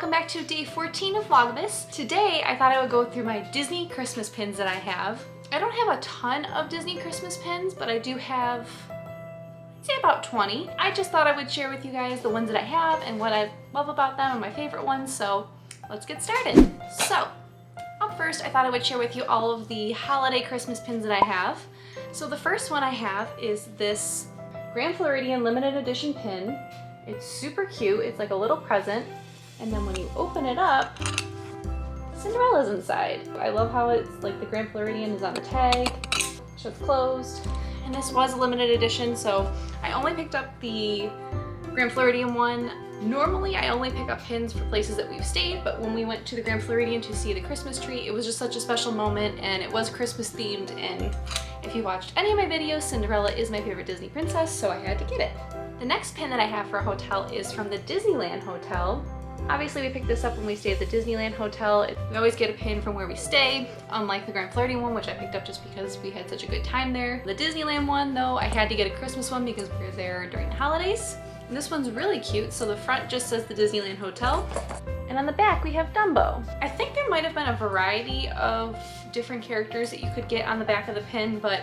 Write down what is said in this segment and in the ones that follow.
welcome back to day 14 of Vlogmas. Today I thought I would go through my Disney Christmas pins that I have. I don't have a ton of Disney Christmas pins, but I do have, I'd say about 20. I just thought I would share with you guys the ones that I have and what I love about them and my favorite ones, so let's get started. So, up first I thought I would share with you all of the holiday Christmas pins that I have. So the first one I have is this Grand Floridian limited edition pin. It's super cute, it's like a little present. And then when you open it up, Cinderella's inside. I love how it's like the Grand Floridian is on the tag, so it's closed. And this was a limited edition, so I only picked up the Grand Floridian one. Normally I only pick up pins for places that we've stayed, but when we went to the Grand Floridian to see the Christmas tree, it was just such a special moment and it was Christmas themed, and if you watched any of my videos, Cinderella is my favorite Disney princess, so I had to get it. The next pin that I have for a hotel is from the Disneyland Hotel. Obviously we picked this up when we stay at the Disneyland Hotel. We always get a pin from where we stay, unlike the Grand Floridian one, which I picked up just because we had such a good time there. The Disneyland one though, I had to get a Christmas one because we were there during the holidays. And this one's really cute, so the front just says the Disneyland Hotel. And on the back we have Dumbo. I think there might have been a variety of different characters that you could get on the back of the pin, but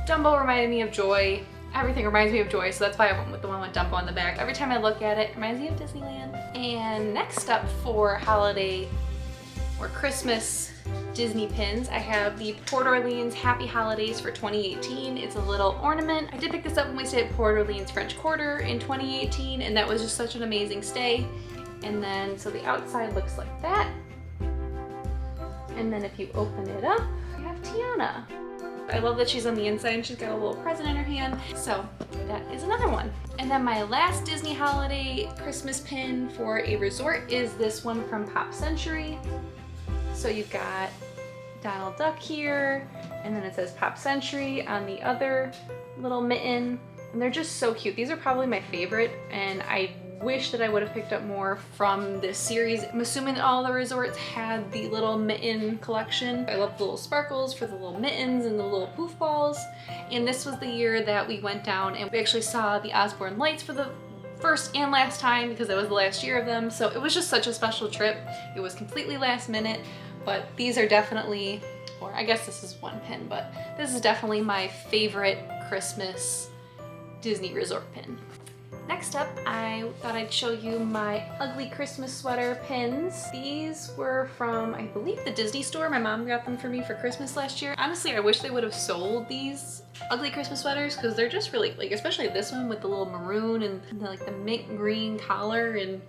Dumbo reminded me of Joy. Everything reminds me of Joy, so that's why I went with the one with Dumbo on the back. Every time I look at it, it reminds me of Disneyland. And next up for holiday or Christmas Disney pins, I have the Port Orleans Happy Holidays for 2018. It's a little ornament. I did pick this up when we stayed at Port Orleans French Quarter in 2018, and that was just such an amazing stay. And then, so the outside looks like that. And then if you open it up, you have Tiana. I love that she's on the inside and she's got a little present in her hand. So that is another one. And then my last Disney holiday Christmas pin for a resort is this one from Pop Century. So you've got Donald Duck here, and then it says Pop Century on the other little mitten. And they're just so cute. These are probably my favorite, and I wish that I would have picked up more from this series. I'm assuming all the resorts had the little mitten collection. I love the little sparkles for the little mittens and the little poof balls. And this was the year that we went down and we actually saw the Osborne lights for the first and last time because it was the last year of them. So it was just such a special trip. It was completely last minute, but these are definitely, or I guess this is one pin, but this is definitely my favorite Christmas Disney resort pin. Next up, I thought I'd show you my ugly Christmas sweater pins. These were from, I believe, the Disney store. My mom got them for me for Christmas last year. Honestly, I wish they would have sold these ugly Christmas sweaters because they're just really, like, especially this one with the little maroon and like the mint green collar and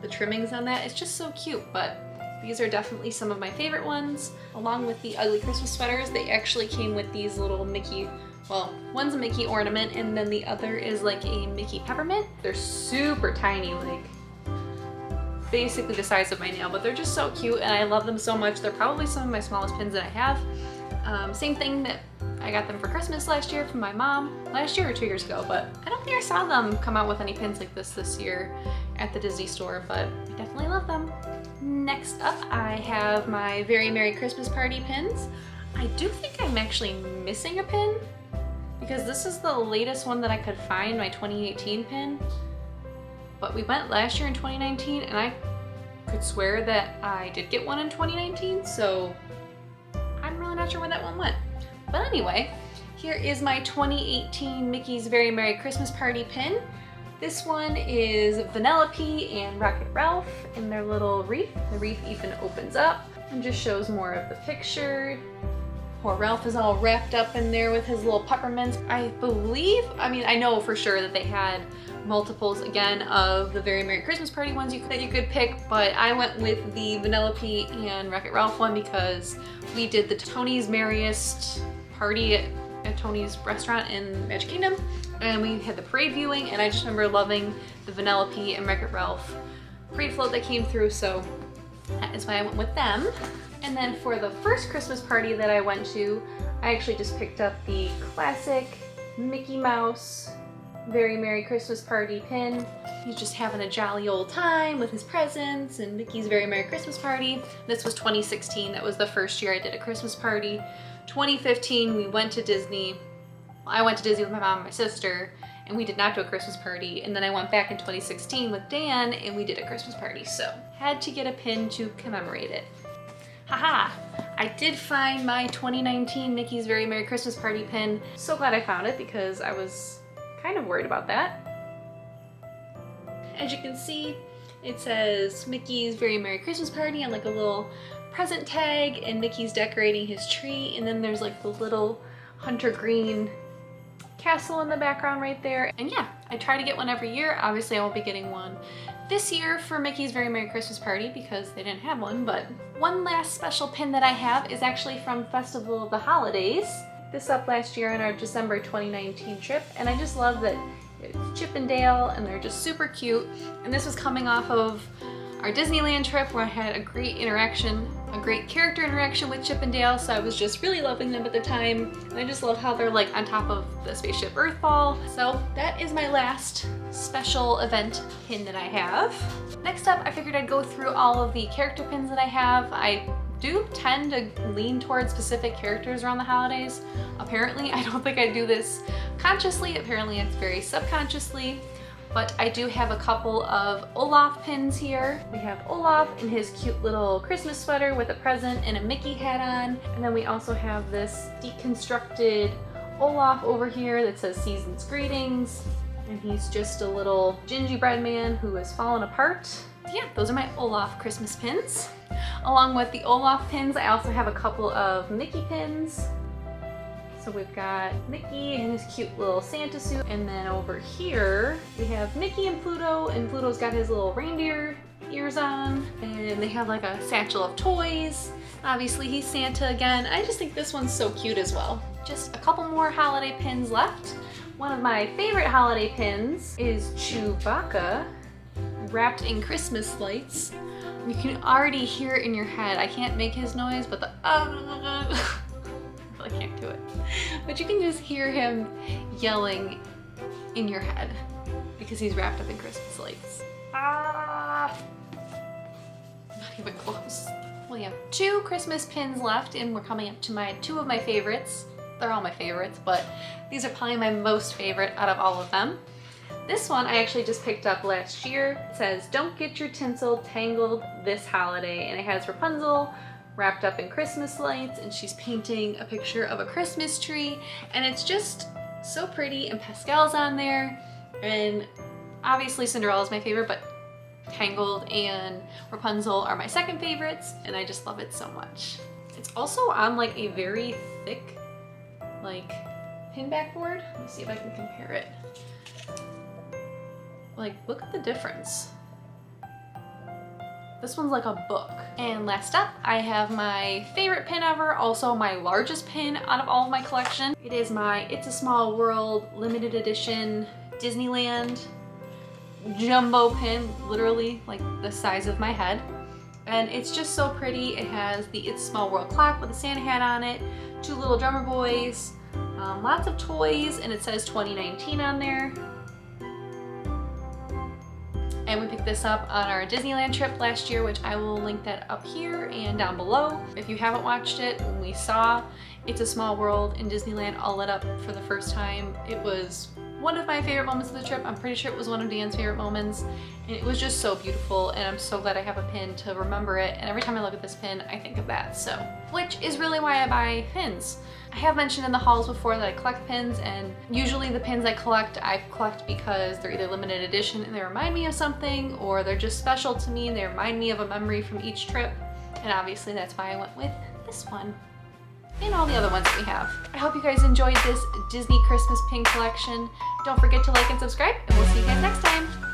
the trimmings on that. It's just so cute, but these are definitely some of my favorite ones. Along with the ugly Christmas sweaters, they actually came with these little Mickey, well, one's a Mickey ornament and then the other is like a Mickey peppermint. They're super tiny, like basically the size of my nail, but they're just so cute and I love them so much. They're probably some of my smallest pins that I have. Same thing that I got them for Christmas last year from my mom, last year or 2 years ago, but I don't think I saw them come out with any pins like this year at the Disney store, but I definitely love them. Next up, I have my Very Merry Christmas Party pins. I do think I'm actually missing a pin, because this is the latest one that I could find, my 2018 pin. But we went last year in 2019 and I could swear that I did get one in 2019, so I'm really not sure where that one went. But anyway, here is my 2018 Mickey's Very Merry Christmas Party pin. This one is Vanellope and Rocket Ralph in their little wreath. The wreath even opens up and just shows more of the picture. Poor Ralph is all wrapped up in there with his little peppermints. I believe, I mean, I know for sure that they had multiples again of the Very Merry Christmas Party ones that you could pick, but I went with the Vanellope and Wreck-It Ralph one because we did the Tony's Merriest party at Tony's restaurant in Magic Kingdom, and we had the parade viewing, and I just remember loving the Vanellope and Wreck-It Ralph parade float that came through, so that is why I went with them. And then for the first Christmas party that I went to, I actually just picked up the classic Mickey Mouse Very Merry Christmas Party pin. He's just having a jolly old time with his presents and Mickey's Very Merry Christmas Party. This was 2016, that was the first year I did a Christmas party. 2015, we went to Disney. I went to Disney with my mom and my sister, and we did not do a Christmas party. And then I went back in 2016 with Dan and we did a Christmas party. So had to get a pin to commemorate it. Haha, I did find my 2019 Mickey's Very Merry Christmas Party pin. So glad I found it because I was kind of worried about that. As you can see, it says Mickey's Very Merry Christmas Party on like a little present tag, and Mickey's decorating his tree, and then there's like the little hunter green castle in the background right there. And yeah, I try to get one every year. Obviously I won't be getting one this year for Mickey's Very Merry Christmas Party because they didn't have one, but one last special pin that I have is actually from Festival of the Holidays. This up last year on our December 2019 trip, and I just love that it's Chip and Dale and they're just super cute. And this was coming off of our Disneyland trip where I had a great character interaction with Chip and Dale, so I was just really loving them at the time. And I just love how they're like on top of the spaceship Earth ball. So that is my last special event pin that I have. Next up, I figured I'd go through all of the character pins that I have. I do tend to lean towards specific characters around the holidays. Apparently, I don't think I do this consciously. Apparently, it's very subconsciously. But I do have a couple of Olaf pins here. We have Olaf in his cute little Christmas sweater with a present and a Mickey hat on. And then we also have this deconstructed Olaf over here that says Season's Greetings. And he's just a little gingerbread man who has fallen apart. Yeah, those are my Olaf Christmas pins. Along with the Olaf pins, I also have a couple of Mickey pins. So we've got Mickey in his cute little Santa suit, and then over here we have Mickey and Pluto's got his little reindeer ears on, and they have like a satchel of toys. Obviously he's Santa again. I just think this one's so cute as well. Just a couple more holiday pins left. One of my favorite holiday pins is Chewbacca wrapped in Christmas lights. You can already hear it in your head. I can't make his noise, but the I can't do it. But you can just hear him yelling in your head because he's wrapped up in Christmas lights. Ah! Not even close. We have 2 Christmas pins left, and we're coming up to 2 of my favorites. They're all my favorites, but these are probably my most favorite out of all of them. This one I actually just picked up last year. It says, "Don't get your tinsel tangled this holiday," and it has Rapunzel wrapped up in Christmas lights, and she's painting a picture of a Christmas tree, and it's just so pretty, and Pascal's on there, and obviously Cinderella's my favorite, but Tangled and Rapunzel are my second favorites, and I just love it so much. It's also on like a very thick like pin backboard. Let me see if I can compare it. Like, look at the difference. This one's like a book. And last up, I have my favorite pin ever, also my largest pin out of all of my collection. It is my It's a Small World limited edition Disneyland jumbo pin, literally like the size of my head. And it's just so pretty. It has the It's a Small World clock with a Santa hat on it, 2 little drummer boys, lots of toys, and it says 2019 on there. And we picked this up on our Disneyland trip last year, which I will link that up here and down below. If you haven't watched it, when we saw It's a Small World in Disneyland all lit up for the first time, it was one of my favorite moments of the trip. I'm pretty sure it was one of Dan's favorite moments, and it was just so beautiful, and I'm so glad I have a pin to remember it, and every time I look at this pin, I think of that, so. Which is really why I buy pins. I have mentioned in the hauls before that I collect pins, and usually the pins I collect because they're either limited edition and they remind me of something, or they're just special to me and they remind me of a memory from each trip, and obviously that's why I went with this one. And all the other ones that we have. I hope you guys enjoyed this Disney Christmas pin collection. Don't forget to like and subscribe, and we'll see you guys next time.